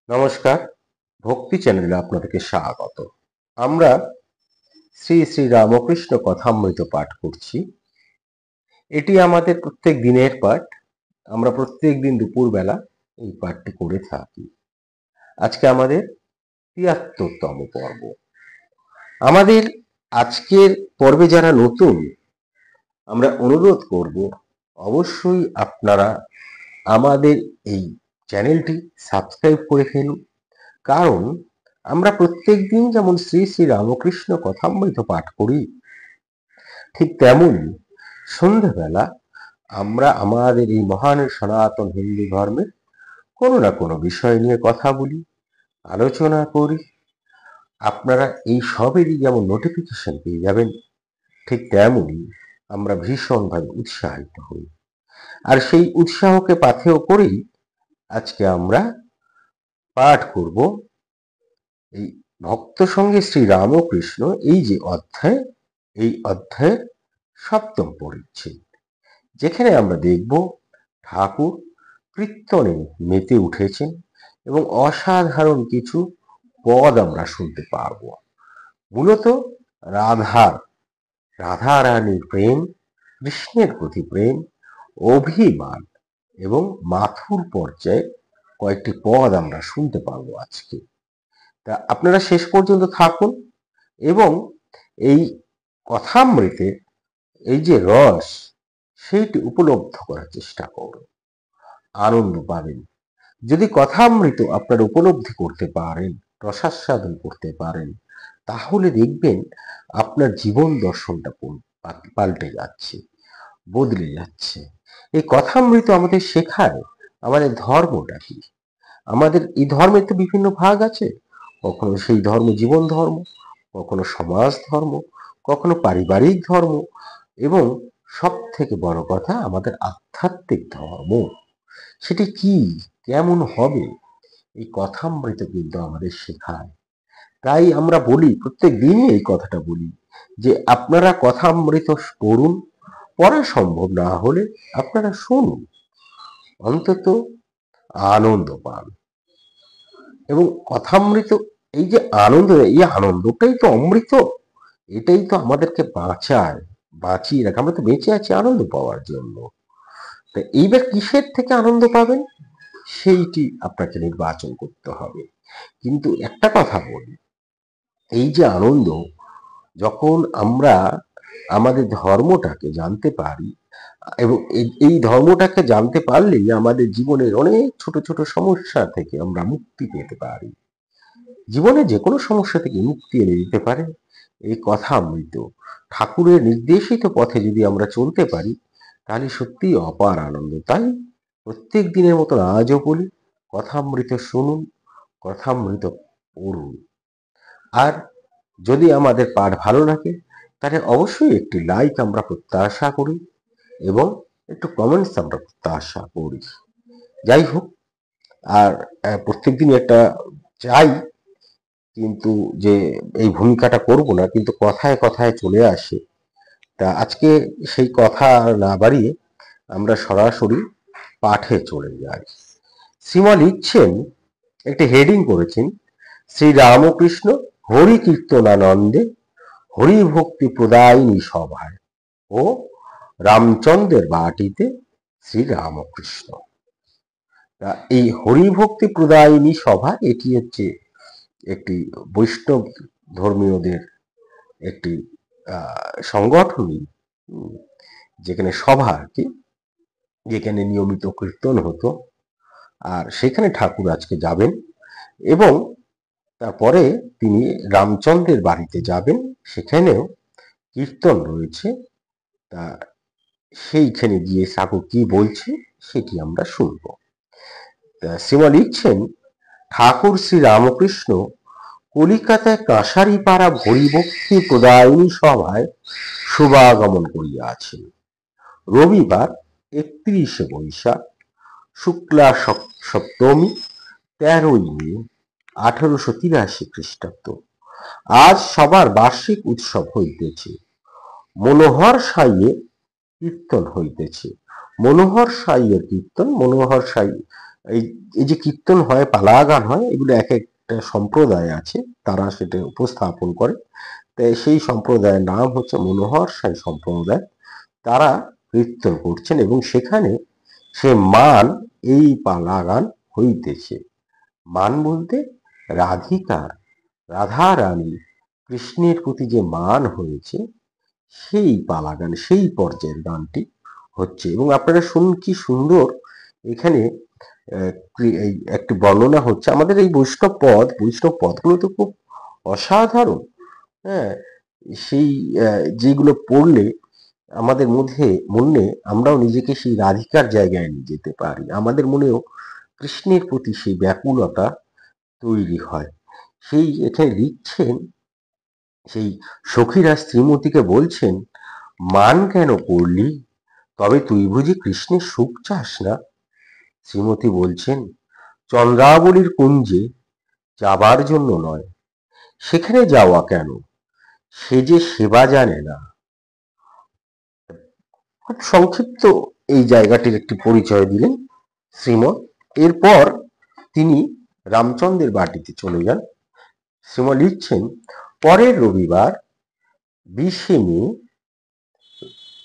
নমস্কার, ভক্তি চ্যানেলে আপনাদেরকে স্বাগত। আমরা শ্রী শ্রী রামকৃষ্ণ কথামৃত পাঠ করছি। এটি আমাদের প্রত্যেক দিনের পাঠ। আমরা প্রত্যেক দিন দুপুরবেলা এই পাঠটি করে থাকি। আজকে আমাদের ৭৩তম পর্ব। আমাদের আজকের পর্বে যারা নতুন, আমরা অনুরোধ করব অবশ্যই আপনারা আমাদের এই চ্যানেলটি সাবস্ক্রাইব করে ফেলুন। কারণ আমরা প্রত্যেক দিন যেমন শ্রী শ্রী রামকৃষ্ণ কথামৃত পাঠ করি, ঠিক তেমনই সন্ধ্যাবেলা আমরা আমাদের এই মহান সনাতন হিন্দু ধর্মের কোনো না কোনো বিষয় নিয়ে কথা বলি, আলোচনা করি। আপনারা এই সবেরই যেমন নোটিফিকেশন পেয়ে যাবেন, ঠিক তেমনই আমরা ভীষণভাবে উৎসাহিত হই। আর সেই উৎসাহকে পাথেয় করেই আজকে আমরা পাঠ করব এই ভক্ত সঙ্গে শ্রী রামকৃষ্ণ, এই যে অধ্যায়, এই অধ্যায়ের ৭ম পরিচ্ছেদ, যেখানে আমরা দেখব ঠাকুর কীর্তনে মেতে উঠেছেন এবং অসাধারণ কিছু পদ আমরা শুনতে পারব। মূলত রাধারানীর প্রেম, কৃষ্ণের প্রতি প্রেম, অভিমান এবং মাথুর পর্যায়ে কয়েকটি পদ আমরা শুনতে পারবো আজকে। তা আপনারা শেষ পর্যন্ত থাকুন এবং এই কথামৃতে এই যে রস, সেইটি উপলব্ধ করার চেষ্টা করুন, আনন্দ পাবেন। যদি কথামৃত আপনারা উপলব্ধি করতে পারেন, রসাস্বাদন করতে পারেন, তাহলে দেখবেন আপনার জীবন দর্শনটা পাল্টে যাচ্ছে, বদলে যাচ্ছে। এই কথামৃত আমাদের শেখায় আমাদের ধর্মটা কি। আমাদের এই ধর্মের তো বিভিন্ন ভাগ আছে। কখনো সেই ধর্ম জীবন ধর্ম, কখনো সমাজ ধর্ম, কখনো পারিবারিক ধর্ম, এবং সব থেকে বড় কথা আমাদের আধ্যাত্মিক ধর্ম। সেটি কি, কেমন হবে, এই কথামৃত কিন্তু আমাদের শেখায়। তাই আমরা বলি, প্রত্যেক দিনই এই কথাটা বলি, যে আপনারা কথামৃত পড়ুন, পড়া সম্ভব না হলে আপনারা শুনুন, অন্তত আনন্দ পান। এবং কথামৃত এই যে আনন্দ, এই আনন্দটাই তো অমৃত, এটাই তো আমাদেরকে বাঁচিয়ে রাখে। আমরা তো বেঁচে আছি আনন্দ পাওয়ার জন্য। তা এইবার কিসের থেকে আনন্দ পাবেন, সেইটি আপনাকে নির্বাচন করতে হবে। কিন্তু একটা কথা বলি, এই যে আনন্দ, যখন আমরা আমাদের ধর্মটাকে জানতে পারি, এবং এই ধর্মটাকে জানতে পারলেই আমাদের জীবনের অনেক ছোট ছোট সমস্যা থেকে আমরা মুক্তি পেতে পারি। জীবনে যে কোনো সমস্যা থেকে মুক্তি এনে দিতে পারে এই কথামৃত। ঠাকুরের নির্দেশিত পথে যদি আমরা চলতে পারি, তাহলে সত্যি অপার আনন্দ। তাই প্রত্যেক দিনের মতন আজও বলি, কথামৃত শুনুন, কথামৃত পড়ুন। আর যদি আমাদের পাঠ ভালো লাগে, তাহলে অবশ্যই একটি লাইক আমরা প্রত্যাশা করি এবং একটু কমেন্টস আমরা প্রত্যাশা করি। যাই হোক, আর প্রত্যেকদিন একটা চাই কিন্তু যে এই ভূমিকাটা করব না, কিন্তু কথায় কথায় চলে আসে। তা আজকে সেই কথা আর না বাড়িয়ে আমরা সরাসরি পাঠে চলে যাই। শ্রীমা লিখছেন, একটি হেডিং করেছেন, শ্রী রামকৃষ্ণ হরি কীর্তনানন্দে হরি ভক্তি প্রদায়িনী সভায় ও রামচন্দ্রের বাটিতে শ্রী রামকৃষ্ণ। তা এই হরিভক্তি প্রদায়িনী সভা, এটি হচ্ছে একটি বৈষ্ণব ধর্মীয়দের একটি সংগঠনই, যেখানে সভা আর কি, যেখানে নিয়মিত কীর্তন হতো। আর সেখানে ঠাকুর আজকে যাবেন এবং তারপরে তিনি রামচন্দ্রের বাড়িতে যাবেন, সেখানেও কীর্তন রয়েছে। তা সেইখানে গিয়ে ঠাকুর কি বলছে সেটি আমরা শুনব। শ্রীমা লিখছেন, ঠাকুর শ্রী রামকৃষ্ণ কলিকাতায় কাঁসারিপাড়া হরিভক্তি প্রদায়িনী সভায় শুভাগমন করিয়াছেন। রবিবার ৩১শে বৈশাখ, শুক্লা সপ্তমী, ১৩ই মে ১৮৮৩ খ্রিস্টাব্দ। আজ সবার বার্ষিক উৎসব হইতেছে। মনোহর সাইয়ে কীর্তন হইতেছে। মনোহর সাইয়ের কীর্তন, মনোহর সাই এই এই যে কীর্তন হয়, পালা গান হয়, এগুলো এক একটা সম্প্রদায় আছে, তারা সেটা উপস্থাপন করে। তাই সেই সম্প্রদায়ের নাম হচ্ছে মনোহর সাই সম্প্রদায়। তারা কীর্তন করছেন এবং সেখানে সে মান এই পালা গান হইতেছে। মান বলতে রাধিকার, রাধা রানী কৃষ্ণের প্রতি যে মান হয়েছে সেই পালা গান, সেই পর্যায়ের গানটি হচ্ছে। এবং আপনারা শুনুন কি সুন্দর এখানে এই একটি বর্ণনা হচ্ছে। আমাদের এই বৈষ্ণব পদগুলো তো খুব অসাধারণ। হ্যাঁ, সেই যেগুলো পড়লে আমাদের মনে আমরাও নিজেকে সেই রাধিকার জায়গায় নিয়ে যেতে পারি, আমাদের মনেও কৃষ্ণের প্রতি সেই ব্যাকুলতা তৈরি হয়। সেই এখানে লিখছেন, সেই সখীরা শ্রীমতীকে বলছেন, মান কেন করলি, তবে তুই বুঝি কৃষ্ণের সুখ চাস না? শ্রীমতী বলছেন, চন্দ্রাবলীর কুঞ্জে যাবার জন্য নয়, সেখানে যাওয়া কেন, সে যে সেবা জানে না। খুব সংক্ষিপ্ত এই জায়গাটির একটি পরিচয় দিলেন শ্রীমৎ। এরপর তিনি রামচন্দ্রের বাটিতে চলে যান। শ্রীমৎ লিখছেন, পরের রবিবার 20শে মে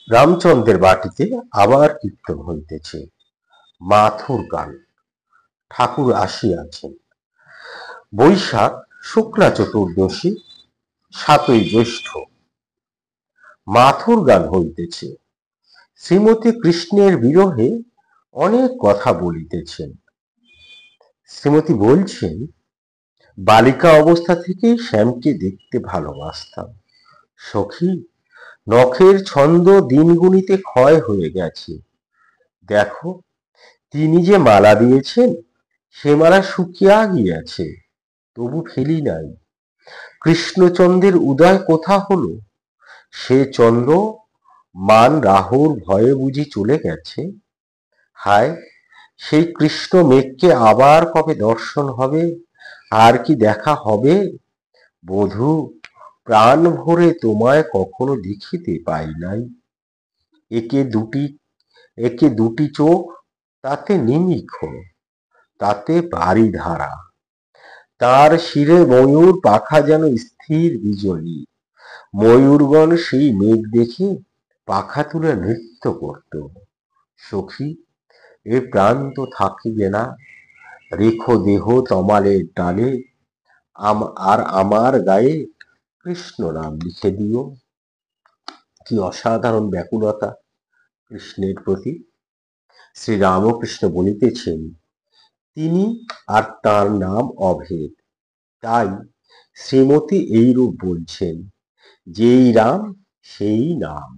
রামচন্দ্রের বাটিতে আবার কীর্তন হইতেছে, মাথুর গান। ঠাকুর আসিয়াছেন। বৈশাখ শুক্লা চতুর্দশী, 7ই জ্যৈষ্ঠ। মাথুর গান হইতেছে। শ্রীমতী কৃষ্ণের বিরহে অনেক কথা বলিতেছেন। শ্রীমতী বলছেন, বালিকা অবস্থা থেকেই শ্যামকে দেখতে ভালোবাসতাম। সখী, নখের ছন্দ দিন গুনিতে ক্ষয় হয়ে গেছে। দেখো, তিনি যে মালা দিয়েছেন সে মালা শুকিয়া গিয়াছে, তবু ফেলি নাই। কৃষ্ণচন্দ্রের উদয় কোথা হলো? সে চন্দ্র মান রাহুর ভয়ে বুঝি চলে গেছে। হায়, সেই কৃষ্ণ মেঘকে আবার কবে দর্শন হবে, আর কি দেখা হবে? বধূ, প্রাণ ভরে তোমায় কখনো দেখিতে পাই নাই। একে দুটি চোখ, তাতে নিমিখ, তাতে বারিধারা। তার শিরে ময়ূর পাখা যেন স্থির বিজলী। ময়ূরগণ সেই মেঘ দেখে পাখা তুলে নৃত্য করত। সখী, এ প্রাণ তো থাকিবে না, রেখো দেহ তমালের ডালে, আর আমার গায়ে কৃষ্ণ নাম লিখে দিও। কি অসাধারণ ব্যাকুলতা কৃষ্ণের প্রতি! শ্রীরামকৃষ্ণ বলিতেছেন, তিনি আর তার নাম অভেদ। তাই শ্রীমতী এইরূপ বলছেন, যেই রাম সেই নাম।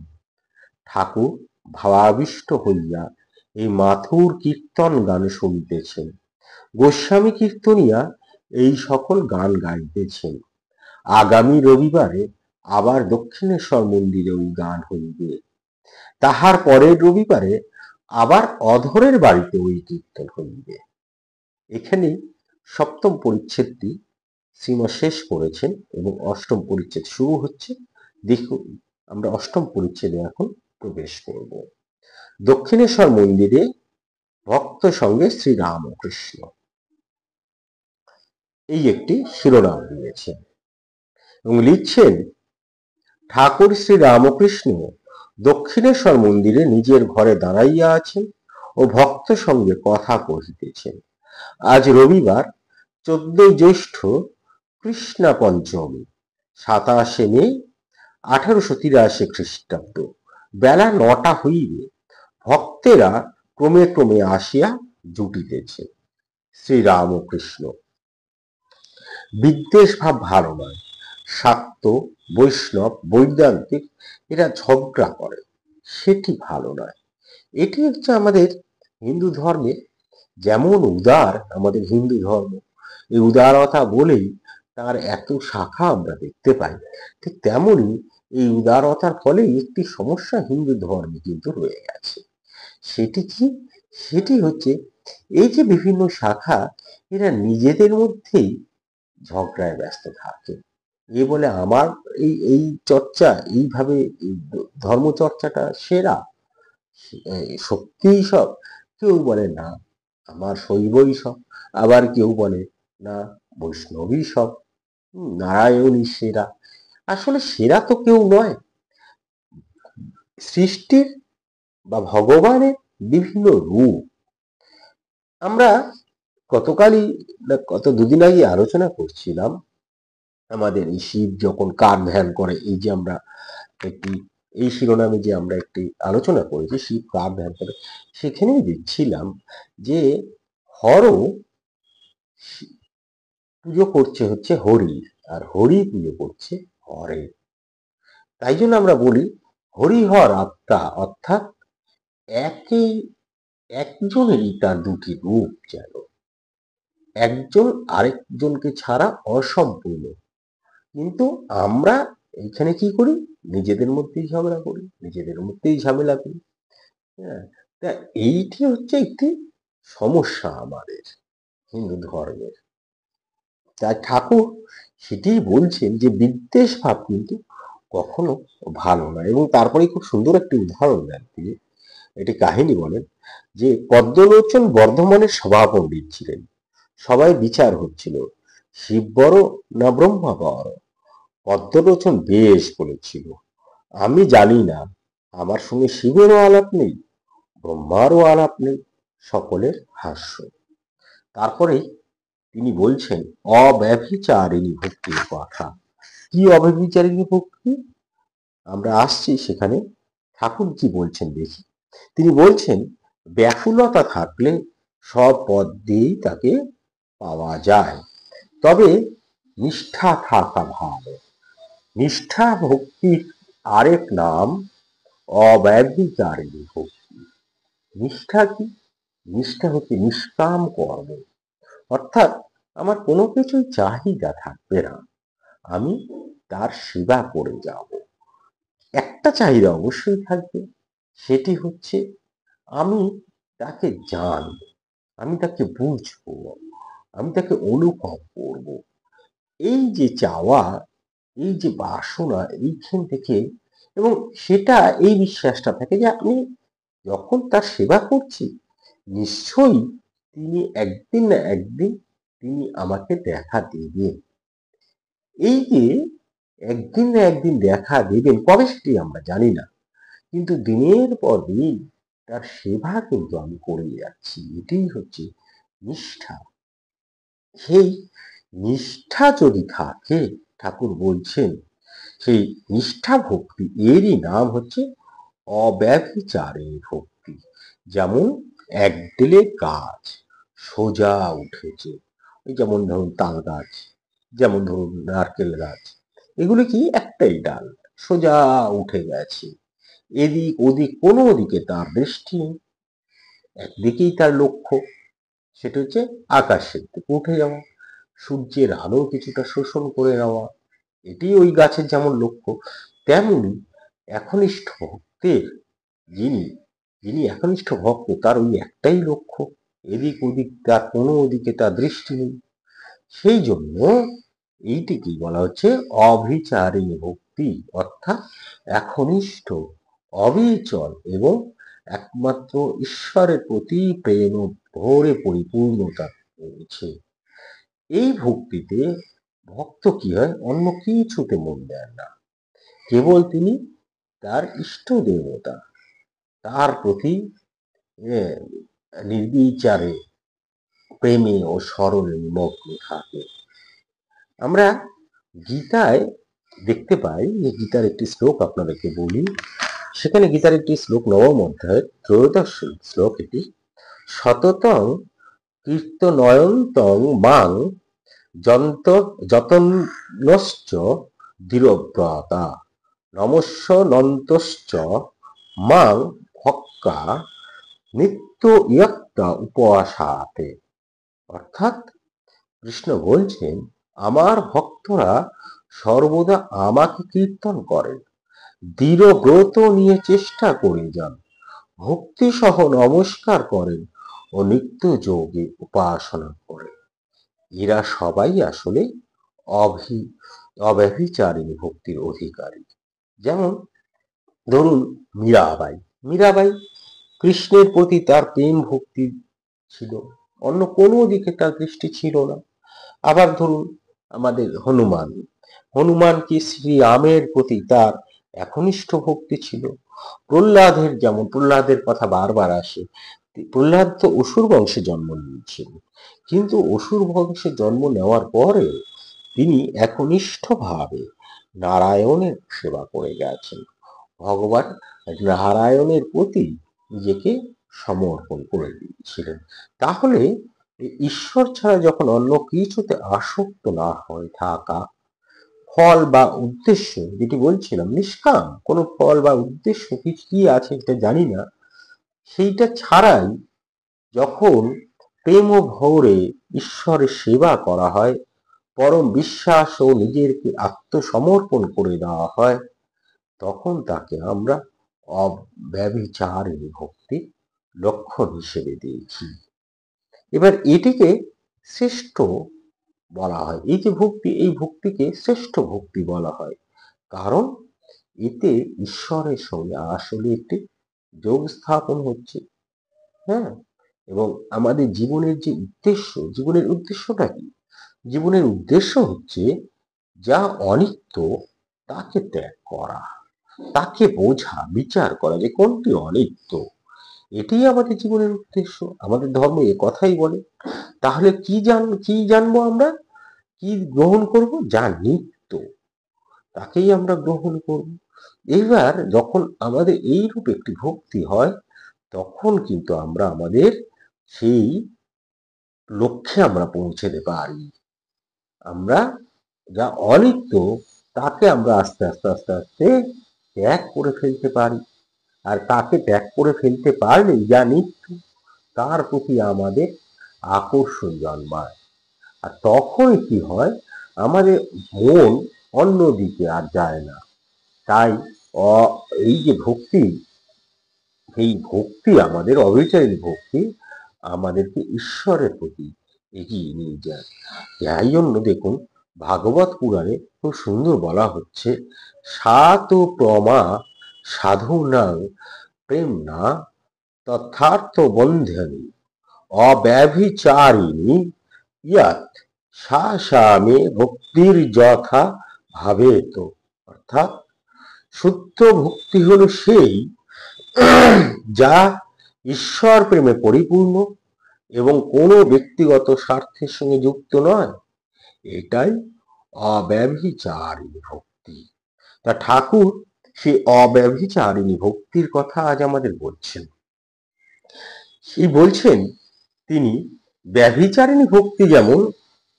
ঠাকুর ভাবাবিষ্ট হইয়া এই মাথুর কীর্তন গান শুনিতেছেন। গোস্বামী কীর্তনিয়া এই সকল গান গাইতেছেন। আগামী রবিবারে আবার দক্ষিণেশ্বর মন্দিরে ওই গান হইবে। তাহার পরের রবিবারে আবার অধরের বাড়িতে ওই কীর্তন হইবে। এখানে সপ্তম পরিচ্ছেদটি শ্রীমৎ শেষ করেছেন এবং অষ্টম পরিচ্ছেদ শুরু হচ্ছে। দেখুন, আমরা অষ্টম পরিচ্ছেদে এখন প্রবেশ করব। দক্ষিণেশ্বর মন্দিরে ভক্ত সঙ্গে শ্রীরামকৃষ্ণ, এই একটি শিরোনাম দিয়েছেন এবং লিখছেন, ঠাকুর শ্রী রামকৃষ্ণ দক্ষিণেশ্বর মন্দিরে নিজের ঘরে দাঁড়াইয়া আছেন ও ভক্ত সঙ্গে কথা কহিতেছেন। আজ রবিবার 14 জ্যৈষ্ঠ কৃষ্ণা পঞ্চমী, 27 মে 1883 খ্রিস্টাব্দ। বেলা 9টা হইবে। ভক্তেরা ক্রমে ক্রমে আসিয়া জুটিতেছে। শ্রীরামকৃষ্ণ, বিদ্বেষ ভাব ভালো নয়। শাক্ত, বৈষ্ণব, বৈদান্তিক এরা ঝগড়া করে, সেটি ভালো নয়। এটি হচ্ছে আমাদের হিন্দু ধর্মে যেমন উদার, আমাদের হিন্দু ধর্ম এই উদারতা বলেই তার এত শাখা আমরা দেখতে পাই, ঠিক তেমনি এই উদারতার ফলে একটি সমস্যা হিন্দু ধর্মে কিন্তু রয়ে গেছে। সেটি কি? সেটি হচ্ছে এই যে বিভিন্ন শাখা, এরা নিজেদের মধ্যেই ঝগড়ায় ব্যস্ত থাকে। এ বলে আমার এই এই চর্চা, এইভাবে ধর্ম চর্চাটা সেরা, সত্যিই সব। কেউ বলে না, আমার শৈবই সব। আবার কেউ বলে না, বৈষ্ণবই সব, নারায়ণই সেরা। আসলে সেরা তো কেউ নয়, সৃষ্টির বা ভগবানের বিভিন্ন রূপ। আমরা গতকালই না গত দুদিন আগে আলোচনা করছিলাম, আমাদের এই শিব যখন কার ধ্যান করে, এই যে আমরা একটি এই শিরোনামে যে আমরা একটি আলোচনা করেছি শিব কার ধ্যান করে, সেখানেই দেখছিলাম যে হর পুজো করছে হচ্ছে হরি, আর হরি পুজো করছে হরে। তাই জন্য আমরা বলি হরিহর আত্মা, অর্থাৎ একই একজনেরই তার দুটি রূপ, যেন একজন আরেকজনকে ছাড়া অসম্পূর্ণ। কিন্তু আমরা এইখানে কি করি, নিজেদের মধ্যেই ঝগড়া করি, নিজেদের মধ্যেই ঝামেলা করি। হ্যাঁ, তা এইটি হচ্ছে একটি সমস্যা আমাদের হিন্দু ধর্মের। তাই ঠাকুর সেটিই বলছেন যে বিদ্বেষ ভাব কিন্তু কখনো ভালো না। এবং তারপরে খুব সুন্দর একটি উদাহরণ দেন তিনি, এটি কাহিনী বলেন যে পদ্মলোচন বর্ধমানের সভাপণ্ডিত ছিলেন। সবাই বিচার হচ্ছিল, শিব বড় না ব্রহ্মা বড়। পদ্মলোচন বেশ বলেছিল, আমি জানি না, আমার সঙ্গে শিবেরও আলাপ নেই, ব্রহ্মারও আলাপ নেই। সকলের হাস্য। তারপরে তিনি বলছেন অব্যভিচারিণী ভক্তির কথা। কি অব্যভিচারিণী ভক্তি? আমরা আসছি সেখানে। ঠাকুর কি বলছেন দেখি। তিনি বলছেন ব্যাকুলতা থাকলে সব পথ দিয়েই তাকে পাওয়া যায়, তবে নিষ্ঠা থাকা ভালো। নিষ্ঠা ভক্তির আরেক নাম অব্যভিচারিণী ভক্তি। নিষ্ঠা কি? নিষ্ঠা হচ্ছে নিষ্কাম কর্ম, অর্থাৎ আমার কোনো কিছুই চাহিদা থাকবে না, আমি তার সেবা করে যাব। একটা চাহিদা অবশ্যই থাকবে, সেটি হচ্ছে আমি তাকে জানব, আমি তাকে বুঝবো, আমি তাকে অনুভব করব। এই যে চাওয়া, এই যে বাসনা, এইখান থেকে, এবং সেটা এই বিশ্বাসটা থাকে যে আমি যখন তার সেবা করছি, নিশ্চয়ই তিনি একদিন না একদিন তিনি আমাকে দেখা দেবেন। এই যে একদিন না একদিন দেখা দেবেন, কবে সেটি আমরা জানি না, কিন্তু দিনের পর দিন তার সেবা কিন্তু আমি করে যাচ্ছি। এটাই হচ্ছে নিষ্ঠা। সেই নিষ্ঠা যদি থাকে, ঠাকুর বলছেন সেই নিষ্ঠা ভক্তি, এরই নাম হচ্ছে অব্যভিচারিণী ভক্তি। যেমন এক দিলে গাছ সোজা উঠেছে, এই যেমন ধরুন তাল গাছ, যেমন ধরুন নারকেল গাছ, এগুলো কি একটাই ডাল সোজা উঠে গেছে, এদিক ওদিক কোনো দিকে তার দৃষ্টি নেই, একদিকেই তার লক্ষ্য, সেটা হচ্ছে আকাশের দিকে উঠে যাওয়া, সূর্যের আলো কিছুটা শোষণ করে নেওয়া, এটি ওই গাছের যেমন লক্ষ্য। তেমনি একনিষ্ঠ ভক্তের, যিনি যিনি একনিষ্ঠ ভক্ত, তার ওই একটাই লক্ষ্য, এদিক ওদিক তার কোনো ওদিকে তার দৃষ্টি নেই। সেই জন্য এইটিকে বলা হচ্ছে অভিচারিণী ভক্তি, অর্থাৎ একনিষ্ঠ, অবিচল এবং একমাত্র ঈশ্বরের প্রতি প্রেম ভরে পরিপূর্ণতা রয়েছে। এই ভক্তিতে ভক্ত কি হয়, অন্য কিছুতে মন দেন না, কেবল তিনি তার ইষ্ট দেবতা, তার প্রতি নির্বিচারে প্রেমে ও স্মরণে নিমগ্ন থাকে। আমরা গীতায় দেখতে পাই, যে গীতার একটি শ্লোক আপনাদেরকে বলি। সেখানে গীতার একটি শ্লোক, নবম অধ্যায়ের ত্রয়োদশ শ্লোক, এটি সততং কীর্তনয়ন্তং মাং যতন্নশ্চ দৃঢ়ব্রতা নমস্য নন্তশ্চ মাং ভক্কা নিত্য ইয়ত্তা উপবাসাতে। অর্থাৎ কৃষ্ণ বলছেন, আমার ভক্তরা সর্বদা আমাকে কীর্তন করেন, দৃঢ় ব্রত নিয়ে চেষ্টা করে যান, ভক্তি সহ নমস্কার করেন ও নিত্য যোগে উপাসনা করেন। এরা সবাই আসলে অব্যভিচারিণী ভক্তির অধিকারী। যেমন ধরুন মীরাবাই, মীরাবাই কৃষ্ণের প্রতি তার প্রেম ভক্তি ছিল, অন্য কোনো দিকে তার দৃষ্টি ছিল না। আবার ধরুন আমাদের হনুমান, হনুমান কি শ্রীরামের প্রতি তার একনিষ্ঠ ভক্তি ছিল। প্রহ্লাদের, যেমন প্রহ্লাদের কথা বারবার আসে, প্রহ্লাদ তো অসুর বংশে জন্ম নিয়েছিল, কিন্তু অসুর বংশে জন্ম নেওয়ার পরে তিনি একনিষ্ঠভাবে নারায়ণের সেবা করে গেছেন, ভগবান নারায়ণের প্রতি নিজেকে সমর্পণ করে দিয়েছিলেন। তাহলে ঈশ্বর ছাড়া যখন অন্য কিছুতে আসক্ত না হয় থাকা, ফল বা উদ্দেশ্য, যেটি বলছিলাম নিষ্কাম, কোনো ফল বা উদ্দেশ্য কি আছে এটা জানি না, সেইটা ছাড়াই যখন প্রেম ও ভরে ঈশ্বরের সেবা করা হয়, পরম বিশ্বাস ও নিজেকে আত্মসমর্পণ করে দেওয়া হয়, তখন তাকে আমরা অব্যভিচারিণী ভক্তির লক্ষণ হিসেবে দেখি। এবার এটিকে শ্রেষ্ঠ বলা হয়, এই যে ভক্তি, এই ভক্তিকে শ্রেষ্ঠ ভক্তি বলা হয়, কারণ এতে ঈশ্বরের সঙ্গে আসলে একটি যোগ স্থাপন হচ্ছে। হ্যাঁ, এবং আমাদের জীবনের যে উদ্দেশ্য, জীবনের উদ্দেশ্যটা কি? জীবনের উদ্দেশ্য হচ্ছে যা অনিত্য তাকে ত্যাগ করা, তাকে বোঝা, বিচার করা যে কোনটি অনিত্য, এটাই আমাদের জীবনের উদ্দেশ্য। আমাদের ধর্ম এ কথাই বলে। তাহলে কি জানবো আমরা, কি গ্রহণ করব? যা নিত্য তাকেই আমরা গ্রহণ করব। এইবার যখন আমাদের এইরূপ একটি ভক্তি হয়, তখন কিন্তু আমরা আমাদের সেই লক্ষ্যে আমরা পৌঁছতে পারি। আমরা যা অনিত্য তাকে আমরা আস্তে আস্তে আস্তে আস্তে ত্যাগ করে ফেলতে পারি। আর তাকে ত্যাগ করে ফেলতে পারলেই যা নিত্য তার প্রতি আমাদের আকর্ষণ জন্মায়। আর তখন কি হয়, আমাদের মন অন্যদিকে আর যায় না। তাই এই যে ভক্তি, এই ভক্তি আমাদের অবিচারী ভক্তি আমাদেরকে ঈশ্বরের প্রতি এগিয়ে নিয়ে যায়। তাই জন্য দেখুন ভাগবত পুরাণে খুব সুন্দর বলা হচ্ছে, সাত প্রমা সাধুনাং প্রেম না তথার্থ বন্ধনী অব্যভিচারিণী ইয়াত সা সা মে ভক্তির যথা ভাবেত। অর্থাৎ শুদ্ধ ভক্তি হলো সেই যা ঈশ্বর প্রেমে পরিপূর্ণ এবং কোনো ব্যক্তিগত স্বার্থের সঙ্গে যুক্ত নয়, এটাই অব্যভিচারিণী ভক্তি। তা ঠাকুর সেই অব্যভিচারিণী ভক্তির কথা আজ আমাদের বলছেন। সেই বলছেন তিনি, ব্যভিচারিণী ভক্তি যেমন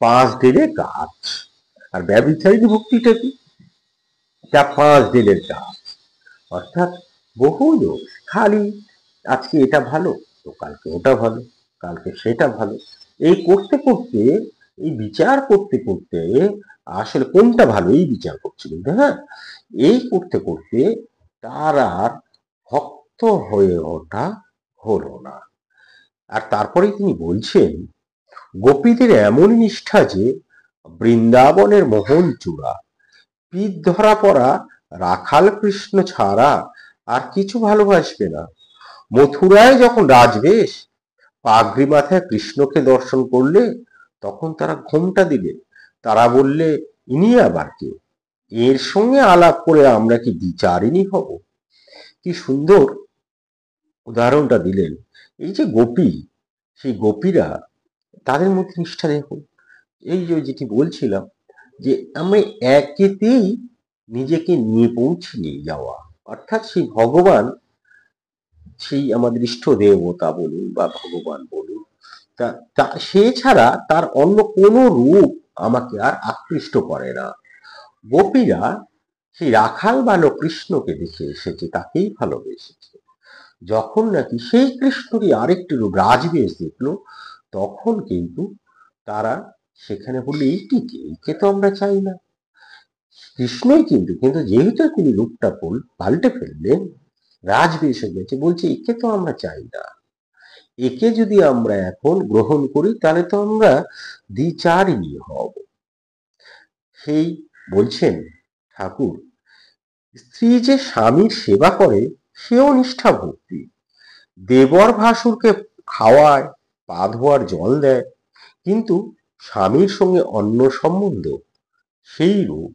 5 ডেলে গাছ, আর ব্যভিচারিণী ভক্তিটা কি? তা 5 ডেলের গাছ। অর্থাৎ বহু লোক খালি আজকে এটা ভালো তো কালকে ওটা ভালো, কালকে সেটা ভালো, এই করতে করতে, এই বিচার করতে করতে আসলে কোনটা ভালো এই বিচার করছে, কিন্তু হ্যাঁ, এই করতে করতে তার আর ভক্ত হয়ে ওঠা হলো না। আর তারপরে তিনি বলছেন, গোপীদের এমনই নিষ্ঠা যে বৃন্দাবনের মোহন চূড়া, পিঠ ধরা পড়া রাখাল কৃষ্ণ ছাড়া আর কিছু ভালোবাসবে না। মথুরায় যখন রাজবেশ, পাগড়ি মাথায় কৃষ্ণকে দর্শন করলে তখন তারা ঘোমটা দিলে। তারা বললে, ইনি আবার কে? এর সঙ্গে আলাপ করে আমরা কি বিচারিণী হব? কি সুন্দর উদাহরণটা দিলেন। এই যে গোপী, সেই গোপীরা, তাদের মধ্যে নিষ্ঠা দেখুন। এই যে যেটি বলছিলাম, যে আমি একেতেই নিজেকে নিয়ে পৌঁছে নিয়ে যাওয়া, অর্থাৎ সেই ভগবান, সেই আমাদের ইষ্ট দেবতা বলুন বা ভগবান বলুন, সে ছাড়া তার অন্য কোনো রূপ আমাকে আর আকৃষ্ট করে না। গোপীরা সেই রাখাল বালক কৃষ্ণকে দেখে এসেছে, তাকেই ভালোবেসেছে। যখন নাকি সেই কৃষ্ণরই আরেকটি রূপ রাজবেশ দেখলো, তখন কিন্তু তারা সেখানে বললে, এইটি কে? একে তো আমরা চাই না। কৃষ্ণই কিন্তু, যেহেতু তিনি রূপটা পাল্টে ফেললেন, রাজবেশ হয়ে গেছে, বলছে একে তো আমরা চাই না। একে যদি আমরা এখন গ্রহণ করি তাহলে তো আমরা দ্বিচারিণী হব। সেই বলছেন ঠাকুর, স্ত্রী যে স্বামীর সেবা করে সেও নিষ্ঠা ভক্তি। দেবর ভাসুরকে খাওয়ায়, পা ধোয়ার জল দেয়, কিন্তু স্বামীর সঙ্গে অন্য সম্বন্ধ সেইরূপ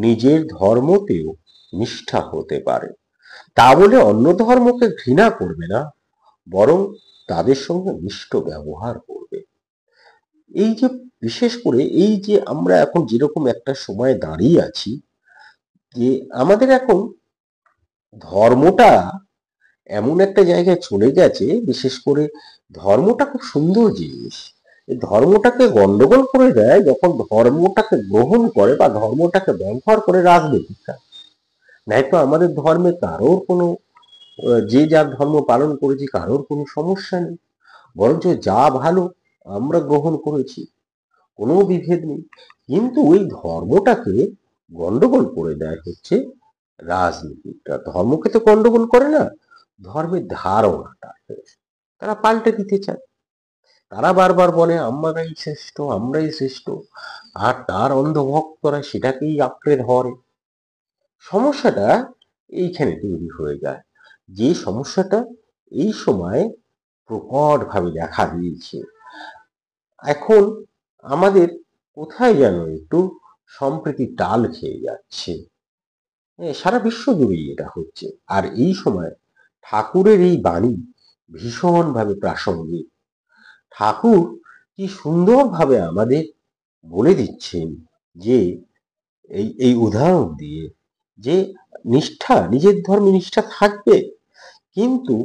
নিজের ধর্মতেও নিষ্ঠা হতে পারে। তা বলে অন্য ধর্মকে ঘৃণা করবে না, বরং তাদের সঙ্গে মিষ্ট ব্যবহার করবে। এই যে বিশেষ করে এই যে আমরা এখন যেরকম একটা সময় দাঁড়িয়ে আছি, যে আমাদের এখন ধর্মটা এমন একটা জায়গায় চলে গেছে, বিশেষ করে ধর্মটা খুব সুন্দর জিনিস। এই ধর্মটাকে গন্ডগোল করে দেয় যখন ধর্মটাকে গ্রহণ করে বা ধর্মটাকে ব্যবহার করে রাজনীতিটা। নয়তো আমাদের ধর্মে কারোর কোনো যে যার ধর্ম পালন করেছি কারোর কোনো সমস্যা নেই, বরঞ্চ যা ভালো আমরা গ্রহণ করেছি, কোনো বিভেদ নেই। কিন্তু ওই ধর্মটাকে গন্ডগোল করে দেয় হচ্ছে রাজনীতিটা। ধর্মকে তো গন্ডগোল করে না, ধর্মের ধারণাটা তারা পাল্টে দিতে চায়। তারা বারবার বলে আমরাই শ্রেষ্ঠ, আমরাই শ্রেষ্ঠ, আর তার অন্ধভক্তরা সেটাকেই আঁকড়ে ধরে। সমস্যাটা এইখানে তৈরি হয়ে যায়, যে সমস্যাটা এই সময় প্রকটভাবে দেখা দিয়েছে। এখন আমাদের কোথায় যেন একটু সম্প্রীতি টাল খেয়ে যাচ্ছে, সারা বিশ্ব জুড়েই এটা হচ্ছে। আর এই সময় ঠাকুরের এই বাণী ভীষণভাবে প্রাসঙ্গিক। ঠাকুর কি সুন্দরভাবে আমাদের বলে দিচ্ছেন যে এই এই উদাহরণ দিয়ে যে নিষ্ঠা, নিজের ধর্মে নিষ্ঠা থাকবে, কিন্তু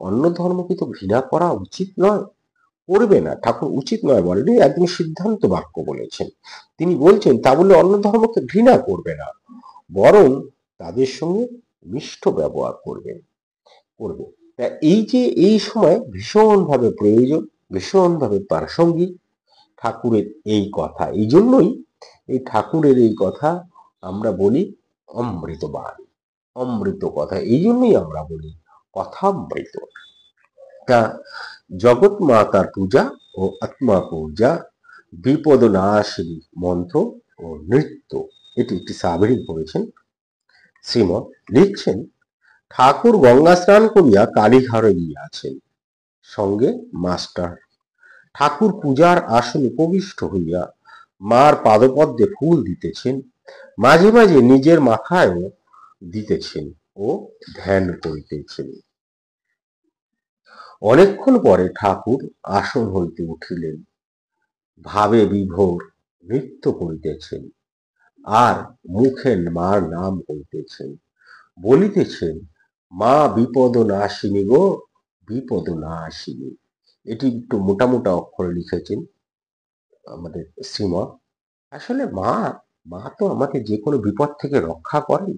অন্য ধর্মকে তো ঘৃণা করা উচিত নয়, করবে না। ঠাকুর উচিত নয় বলেনি, একদম সিদ্ধান্ত বাক্য বলেছেন। তিনি বলছেন তা বলে অন্য ধর্মকে ঘৃণা করবে না, বরং তাদের সঙ্গে মিষ্ট ব্যবহার করবে। তা এই যে এই সময় ভীষণভাবে প্রয়োজন, ভীষণভাবে প্রাসঙ্গিক ঠাকুরের এই কথা। এই জন্যই এই ঠাকুরের এই কথা আমরা বলি অমৃত বাণী, অমৃত কথা। এই জন্যই আমরা বলি কথামৃত। তা জগৎ মাতার পূজা ও আত্মা পূজা, বিপদ নাশিনী মন্ত্র ও নৃত্য, এটি একটি সাবরি করেছেন। শ্রীমৎ লিখছেন, ঠাকুর গঙ্গা স্নান করিয়া কালীঘরে গিয়াছেন, সঙ্গে মাস্টার। ঠাকুর পূজার আসনে উপবিষ্ট হইয়া মার পাদপদ্মে ফুল দিতেছেন, মাঝে মাঝে নিজের মাথায়ও দিতেছেন ও ধ্যান করিতেছেন। অনেকক্ষণ পরে ঠাকুর আসন হইতে উঠিলেন, ভাবে বিভোর নৃত্য করিতেছেন, আর মুখে মার নাম করিতেছেন, বলিতেছেন, মা বিপদ নাশিনী গো, বিপদ নাশিনী। এটি একটু মোটা মোটা অক্ষরে লিখেছেন আমাদের শ্রীমৎ। আসলে মা মা তো আমাকে যে কোনো বিপদ থেকে রক্ষা করেন।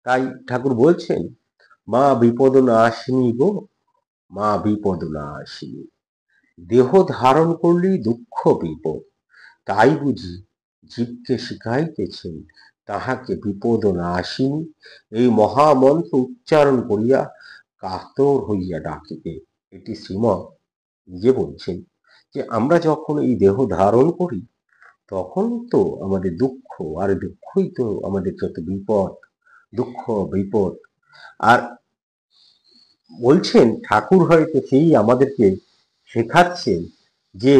তাই ঠাকুর বলছেন, মা বিপদ নাশিনী গো, মা বিপদ নাশিনী। দেহ ধারণ করলেই দুঃখ বিপদ, তাই বুঝি জীবকে শিখাইতেছেন তাহাকে বিপদ নাশিনী এই মহামন্ত্র উচ্চারণ করিয়া কাতর হইয়া ডাকিতে। এটি শ্রীমৎ নিজে বলছেন যে আমরা যখন এই দেহ ধারণ করি তখন তো আমাদের দুঃখ, আর দুঃখই তো আমাদের যত বিপদ, দুঃখ বিপদ। আর বলছেন ঠাকুর হয়তো সেই আমাদেরকে শেখাচ্ছেন যে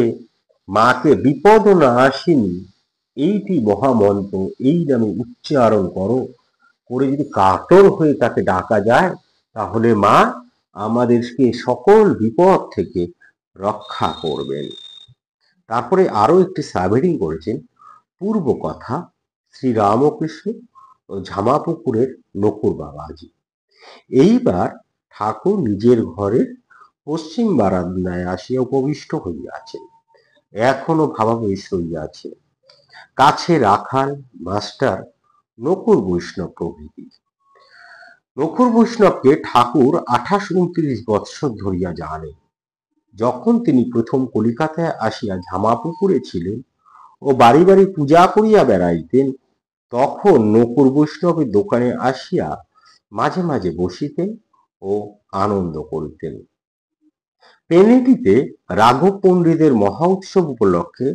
মাকে বিপদ নাশিনী এইটি মহামন্ত্র এই নামে উচ্চারণ করো, করে যদি কাতর হয়ে তাকে ডাকা যায়, তাহলে মা আমাদেরকে সকল বিপদ থেকে রক্ষা করবেন। তারপরে আরো একটি সাবহেডিং করেছেন, পূর্ব কথা শ্রীরামকৃষ্ণ ও ঝামাপুকুরের নকুর বাবাজি। এইবার ঠাকুর নিজের ঘরের পশ্চিম বারান্দায় আসিয়া উপবিষ্ট হইয়াছেন, এখনো ভাবাবেশ হইয়াছে। কাছে রাখাল, মাস্টার, নকুর বৈষ্ণব প্রভৃতি। নকুর বৈষ্ণবকে ঠাকুর 28-29 বৎসর ধরিয়া জানেন। যখন তিনি প্রথম কলিকাতায় আসিয়া ঝামাপুকুরে ছিলেন ও বাড়ি বাড়ি পূজা করিয়া বেড়াইতেন, তখন নকুর বৈষ্ণবের দোকানে আসিয়া মাঝে মাঝে বসিতেন ও আনন্দ করিতেন। পেনেটিতে রাঘব পণ্ডিতের মহা উৎসব উপলক্ষে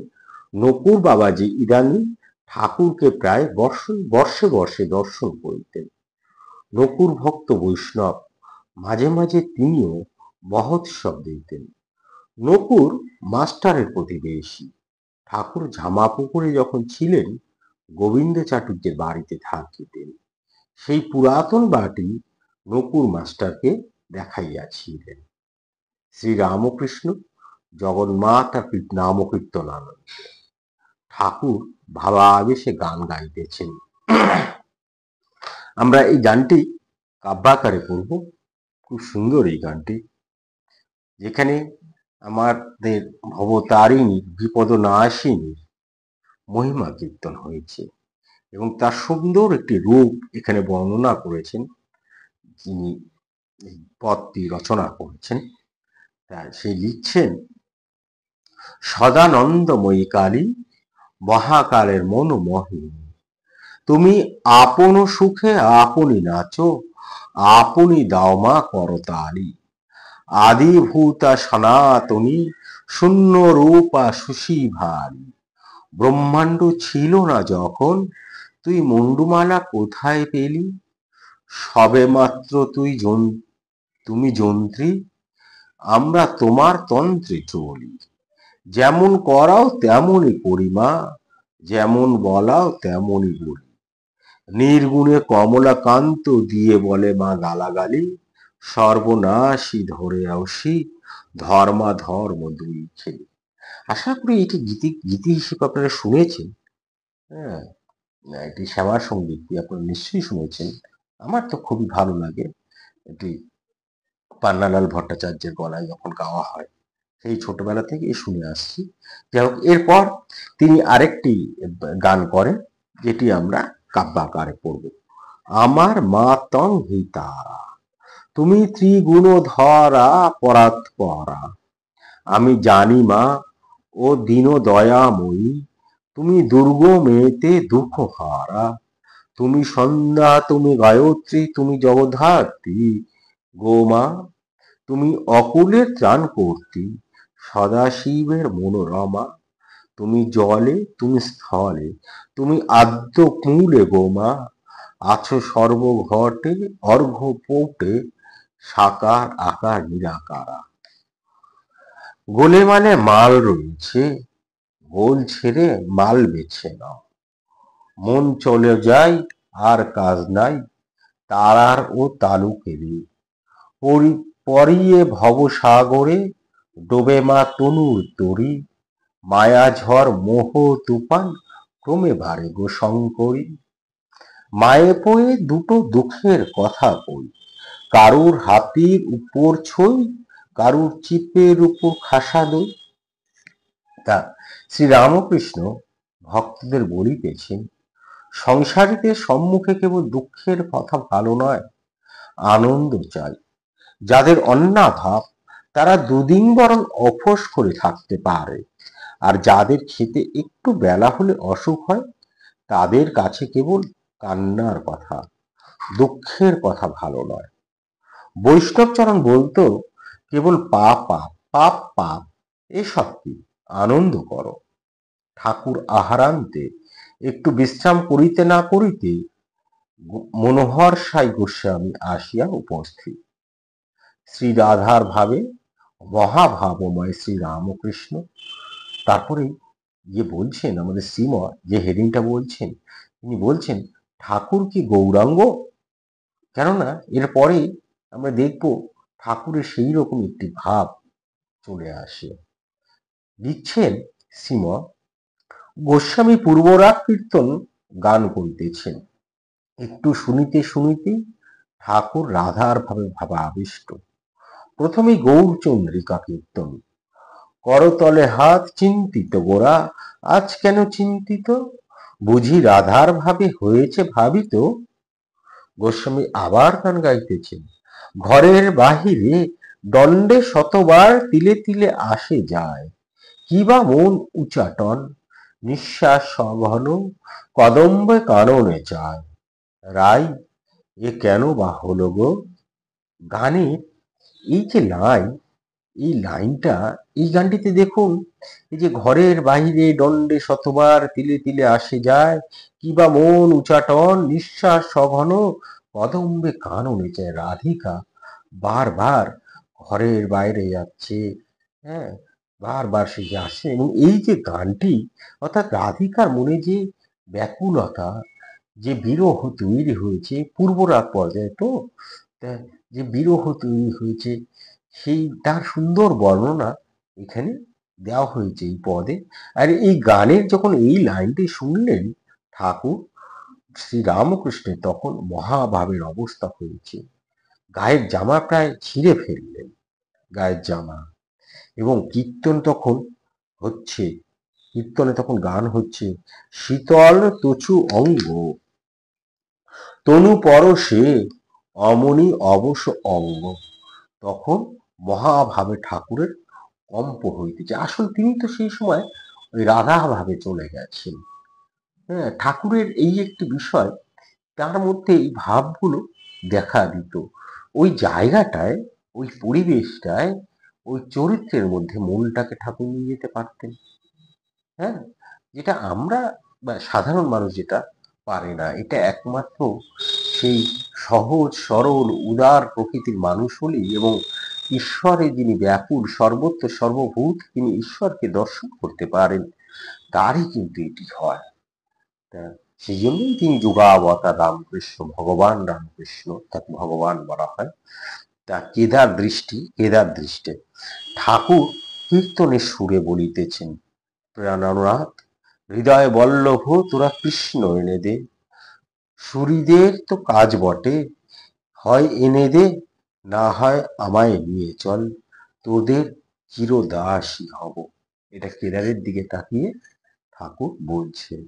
নকুর বাবাজি ইদানিং ঠাকুরকে প্রায় বর্ষে বর্ষে দর্শন করিতেন। নকুর ভক্ত বৈষ্ণব, মাঝে মাঝে তিনিও মহোৎসব দিতেন। নকুর মাস্টারের প্রতিবেশী। ঠাকুর ঝামাপুকুরে যখন ছিলেন গোবিন্দ চাটুর্যের বাড়িতে থাকিতেন। সেই পুরাতন বাটি নকুর মাস্টারকে দেখাইয়াছিলেন। শ্রীরামকৃষ্ণ জগন্মাতা নামকীর্তনানন্দ। ঠাকুর ভাবাবেশে গান গাইতেছেন। আমরা এই গানটি কাব্যাকারে করব। খুব সুন্দর এই গানটি, যেখানে আমাদের ভবতারিণী বিপদনাশিনী মহিমা কীর্তন হয়েছে এবং তার সুন্দর একটি রূপ এখানে বর্ণনা করেছেন যিনি এই পদটি রচনা করেছেন। তা সেই লিখছেন, সদানন্দময়ী কালী মহাকালের মনোমোহিনী, তুমি আপন সুখে আপনি নাচো, আপনি দাও মা করতালি। আদিভূতা সনাতনী শূন্য রূপা সুশীভারি, ব্রহ্মাণ্ড ছিল না যখন তুই মুন্ডুমালা কোথায় পেলি, সবে মাত্র তুমি যন্ত্রী, আমরা তোমার তন্ত্রে চলি, যেমন করাও তেমনই করি মা, যেমন বলাও তেমনই বলি। নির্গুণে কমলাকান্ত দিয়ে বলে মা গালাগালি, সর্বনাশী ধরে আসি ধর্মাধর্ম দুই ছেলে। আশা করি এটি গীতি হিসেবে আপনারা শুনেছেন। হ্যাঁ, এটি শ্যামা সঙ্গীতটি আপনারা নিশ্চয়ই শুনেছেন। আমার তো খুবই ভালো লাগে এটি। পান্নালাল ভট্টাচার্যের গলায় যখন গাওয়া হয়, সেই ছোটবেলা থেকেই শুনে আসছি। যাই হোক, এরপর তিনি আরেকটি গান করেন, যেটি আমরা কাব্যাকারে পড়ব। আমার মা তং হি তারা, তুমি ত্রিগুণ ধরা পরাৎপরা, আমি জানি মা ও দীন দয়াময়ী, তুমি দুর্গমেতে দুঃখ হারা, তুমি সন্ধ্যা, তুমি গায়ত্রী, তুমি জগদ্ধাত্রী, গোমা তুমি অকুলের ত্রাণ কর্তী, সদাশিবের মনোরমা, তুমি জলে, তুমি স্থলে, তুমি আদ্য মূলে গোমা, আছো সর্বঘটে অর্ঘ্য পৌটে, সাকার আকার নিরাকারা। গোলেমালে মাল রয়েছে, গোল ছেড়ে মাল বেছে নাও, মন চলে যায় আর কাজ নাই, তারার ও তালুকেরে, পরিয়ে ভবসাগরে ডোবে মা তনুর তরি, মায়া ঝড় মোহ তুফান ক্রমে বাড়ে গো শঙ্করী। মায়ে পয়ে দুটো দুঃখের কথা কই, কারুর হাতির উপর ছই, কারুর চিপের উপর খাসা দই। তা শ্রীরামকৃষ্ণ ভক্তদের বলিতেছেন, সংসারীদের সম্মুখে কেবল দুঃখের কথা ভালো নয়, আনন্দ চাই। যাদের অন্নাভাব তারা দুদিন বরং অফস করে থাকতে পারে, আর যাদের খেতে একটু বেলা হলে অসুখ হয় তাদের কাছে কেবল কান্নার কথা, দুঃখের কথা ভালো নয়। বৈষ্ণবচরণ বলতো, কেবল পাপ পাপ পাপ পাপ, এসব কি, আনন্দ করো। ঠাকুর আহারান্তে একটু বিশ্রাম করিতে না করিতে মনোহর সাই গোস্বামী আসিয়া উপস্থিত। শ্রী রাধার ভাবে মহাভাবময় শ্রী রামকৃষ্ণ। তারপরে বলছেন আমাদের শ্রীময় যে হেডিংটা বলছেন, তিনি বলছেন ঠাকুর কি গৌরাঙ্গ। কেননা এরপরে আমরা দেখব ঠাকুরের সেই রকম একটি ভাব চলে আসে। লিখছেন শ্রীময়, গোস্বামী পূর্বরাগ কীর্তন গান করিতেছেন। একটু শুনিতে শুনিতে ঠাকুর রাধার ভাবে ভাবাবিষ্ট। প্রথমে গৌরচন্দ্রিকা কীর্তন। করতলে হাত, চিন্তিত গোরা, আজ কেন চিন্তিত, বুঝি রাধার ভাবে হয়েছে ভাবিত। গোস্বামী আবার গান গাইতেছেন। ঘরের বাহিরে দণ্ডে শতবার তিলে তিলে আসে যায়, কিবা মন উচাটন, নিঃশ্বাস সঘন, কদম্বে কাননে চায়। রাই, এ কেন বা হলো গো। গানের এই যে লাইন, এই লাইনটা, এই গানটিতে দেখুন, এই যে ঘরের বাহিরে দণ্ডে শতবার তিলে তিলে আসে যায়, কিবা মন উচাটন, নিঃশ্বাস সঘন, কদম্বে কাননে চায়। রাধিকা বারবার ঘরের বাইরে যাচ্ছে, হ্যাঁ, বারবার সে যে আসে, এবং এই যে গানটি, অর্থাৎ রাধিকার মনে যে ব্যাকুলতা, যে বিরহ তৈরি হয়েছে পূর্বরাগ পর্যায়ে, তো তা যে বিরহ তৈরি হয়েছে, সেই তার সুন্দর বর্ণনা এখানে দেওয়া হয়েছে এই পদে। আর এই গানের যখন এই লাইনটি শুনলেন ঠাকুর শ্রী রামকৃষ্ণের, তখন মহাভাবের অবস্থা হয়েছে। গায়ের জামা প্রায় ছিঁড়ে ফেললেন, গায়ের জামা। এবং কীর্তনে তখন গান হচ্ছে, শীতল তছু অঙ্গ তনু পরশে অমনি অবশ অঙ্গ। তখন মহাভাবে ঠাকুরের কম্প হইতেছে। আসলে তিনি তো সেই সময় ওই রাধা ভাবে চলে গেছেন। হ্যাঁ, ঠাকুরের এই একটি বিষয়, তার মধ্যে এই ভাবগুলো দেখা দিত। ওই জায়গাটায়, ওই পরিবেশটায়, ওই চরিত্রের মধ্যে মনটাকে ঠাকুর নিয়ে যেতে পারতেন। হ্যাঁ, যেটা আমরা বা সাধারণ মানুষ যেটা পারে না। এটা একমাত্র সেই সহজ সরল উদার প্রকৃতির মানুষ হলেই, এবং ঈশ্বরে যিনি ব্যাকুল, সর্বত্র সর্বভূত, তিনি ঈশ্বরকে দর্শন করতে পারেন, তারই কিন্তু এটি হয়। তা সেই জন্যই তিনি যুগাবতার রামকৃষ্ণ, ভগবান রামকৃষ্ণ, তাকে ভগবান বলা হয়। তা কেদার দৃষ্টে ঠাকুর কীর্তনের সুরে বলিতেছেন, প্রাণনাথ হৃদয় বল্লভ তোরা কৃষ্ণ এনে দে, সুরীদের তো কাজ বটে, হয় এনে দে, না হয় আমায় নিয়ে চল, তোদের চিরদাসী হব। এটা কেদারের দিকে তাকিয়ে ঠাকুর বলছেন।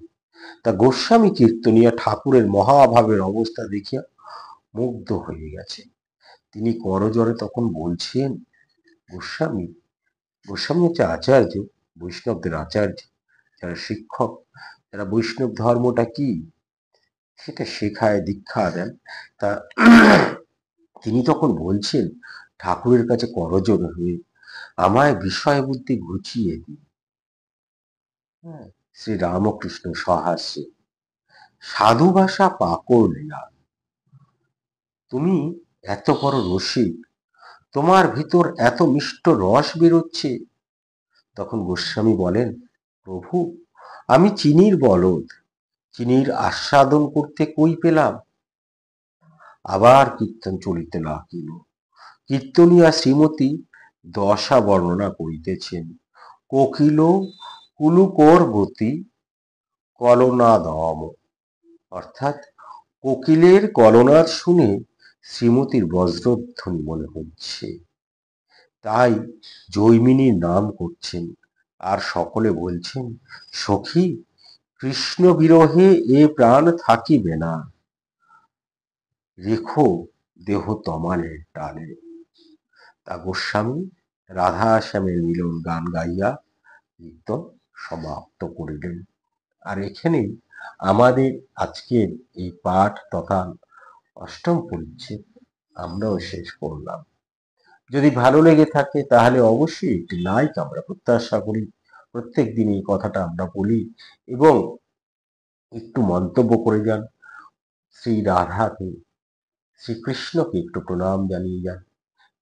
তা গোস্বামী কীর্তনিয়া ঠাকুরের মহাভাবের অবস্থা দেখিয়া মুগ্ধ হয়ে গেছে। তিনি করজোরে তখন বলছেন, গোস্বামী গোস্বামী হচ্ছে আচার্য, বৈষ্ণবদের আচার্য, যারা শিক্ষক, যারা বৈষ্ণব ধর্মটা কি সেটা শেখায়, দীক্ষা দেন। তা তিনি তখন বলছেন ঠাকুরের কাছে করজোড়ে হয়ে, আমায় বিষয় বুদ্ধি ঘুচিয়ে দিন। হ্যাঁ, শ্রী রামকৃষ্ণ সহাস্যে, সাধু ভাষা পাকড়িয়া, তুমি এত বড় রসিক, তোমার ভিতর এত মিষ্ট রস বেরোচ্ছে। তখন গোস্বামী বলেন, প্রভু, আমি চিনির বলদ, চিনির আস্বাদন করতে কই পেলাম। আবার কীর্তন চলিতে লাগিল। কীর্তনিয়া শ্রীমতী দশা বর্ণনা করিতেছেন, কোকিল কুলুকোর গতি কলনাদম। অর্থাৎ কোকিলের কলনাদ শুনে শ্রীমতীর বজ্রধ্বনি মনে হচ্ছে, তাই জৈমিনীর নাম করছেন। আর সকলে বলছেন, সখী, কৃষ্ণ বিরহে এ প্রাণ থাকিবে না, রেখো দেহ তমালের টানে। তা গোস্বামী রাধা শ্যামের মিলন গান গাইয়া কীর্তন সমাপ্ত করিলেন। আর এখানেই আমাদের আজকের এই পাঠ তথা অষ্টম পরিচ্ছেদ আমরাও শেষ করলাম। যদি ভালো লেগে থাকে তাহলে অবশ্যই একটি লাইক আমরা প্রত্যাশা করি। প্রত্যেক দিন এই কথাটা আমরা বলি, এবং একটু মন্তব্য করে যান। শ্রী রাধাকে, শ্রীকৃষ্ণকে একটু প্রণাম জানিয়ে যান,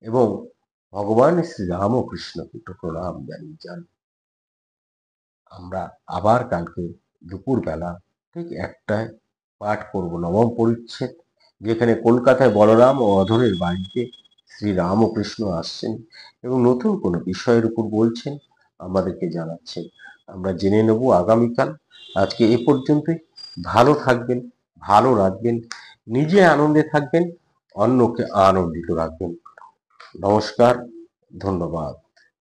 এবং ভগবান শ্রী রামকৃষ্ণকে একটু প্রণাম জানিয়ে যান। আমরা আবার কালকে দুপুরবেলা ঠিক একটায় পাঠ করব নবম পরিচ্ছেদ, যেখানে কলকাতায় বলরাম ও অধরের বাড়িতে শ্রী রামকৃষ্ণ আসছেন এবং নতুন কোনো বিষয়ের উপর বলছেন, আমাদেরকে জানাচ্ছেন। আমরা জেনে নেব আগামীকাল। আজকে এ পর্যন্তই। ভালো থাকবেন, ভালো রাখবেন, নিজে আনন্দে থাকবেন, অন্যকে আনন্দিত রাখবেন। নমস্কার, ধন্যবাদ।